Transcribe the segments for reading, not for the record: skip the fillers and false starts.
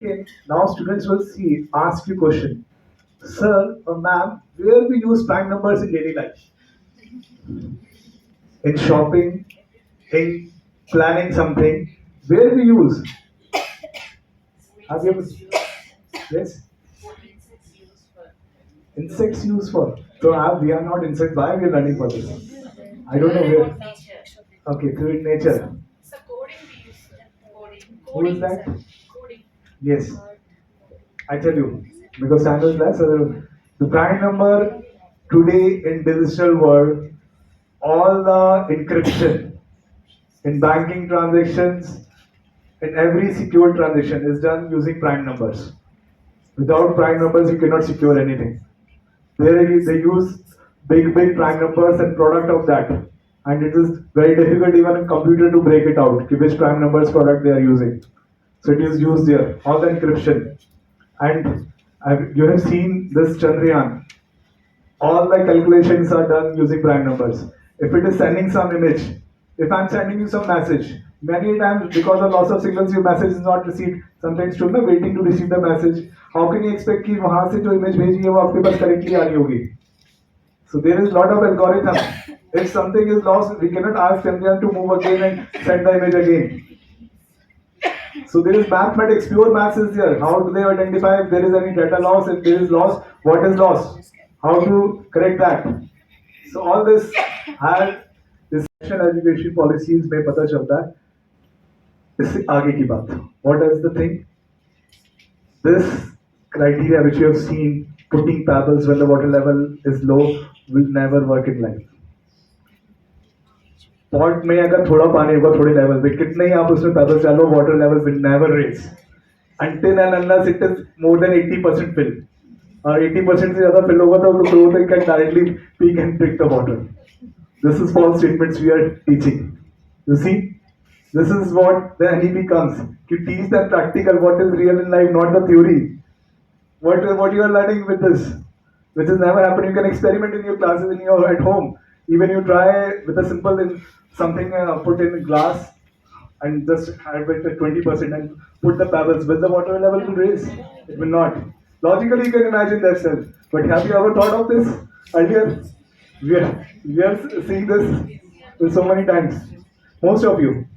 Okay, now students will ask you question. Sir or ma'am, where we use prime numbers in daily life? In shopping, in planning something, where we use? Have you ever? Yes? Insects use for. So we are not insects. Why are we learning for this? I don't know where. Okay, through nature. Who is that? Yes, I tell you, because time is less. The prime number today in digital world, all the encryption in banking transactions, in every secure transaction is done using prime numbers. Without prime numbers, you cannot secure anything. They use big prime numbers and product of that, and it is very difficult even in computer to break it out. Which prime numbers product they are using. So it is used there. All the encryption, and you have seen this Chandrayaan. All the calculations are done using prime numbers. If it is sending some image, if I'm sending you some message, many times because of loss of signals, your message is not received. Sometimes student are waiting to receive the message. How can you expect कि वहां से जो image भेजी है वो आपके पास correctly आ रही होगी? So there is a lot of algorithm. If something is lost, we cannot ask Chandrayaan to move again and send the image again. So there is mathematics, pure maths is there. How do they identify if there is any data loss? If there is loss, what is lost? How to correct that? So all this has this education policies में पता चलता है. इससे आगे की बात. What is the thing? This criteria which you have seen, putting pebbles when the water level is low, will never work in life. Pot में अगर थोड़ा पानी होगा थोड़े लेवल पे कितने ही आप उसमें पैदल चलो water level will never raise until and unless it is more than 80% fill और 80% से ज्यादा fill होगा तो growth can directly peak and pick the water. This is false statements we are teaching. You see, this is what the NEP comes to teach them practical what is real in life, not the theory. What you are learning with this, which has never happened. You can experiment in your classes in your at home. Even you try with a simple something put in glass and just have it at 20% and put the pebbles. Will the water level will raise? It will not. Logically, you can imagine that self. But have you ever thought of this earlier? We are seeing this so many times. Most of you.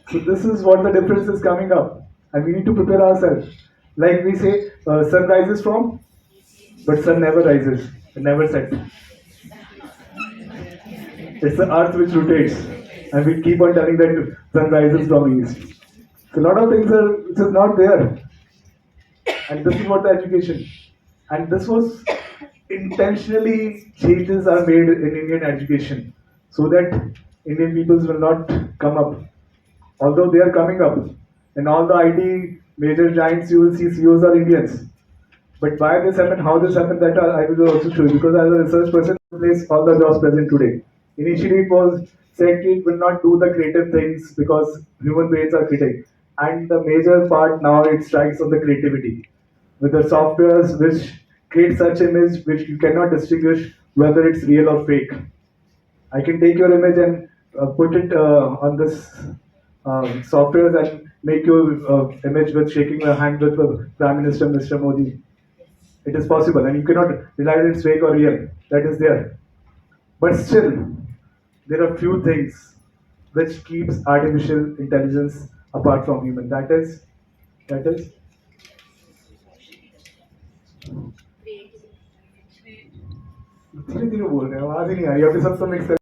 So this is what the difference is coming up, and we need to prepare ourselves. Like we say, sun rises from, but sun never rises. It never sets. It's the earth which rotates, and we keep on telling that sun rises from east. So a lot of things are which is not there, and this is what the education, and this was intentionally changes are made in Indian education so that Indian peoples will not come up, although they are coming up. In all the IT major giants, you will see CEOs are Indians. But why this happened, how this happened, that I will also show you. Because as a research person, place all the jobs present today. Initially, it was said it will not do the creative things because human brains are creative. And the major part now it strikes on the creativity. With the softwares which create such image which you cannot distinguish whether it's real or fake. I can take your image and put it on this software and make your image with shaking the hand with Prime Minister Mr. Modi. It is possible, and you cannot realize it's fake or real. That is there. But still, there are few things which keeps artificial intelligence apart from human. That is धीरे धीरे बोल रहे हैं आवाज ही नहीं आ रही अभी सब तो मिक्स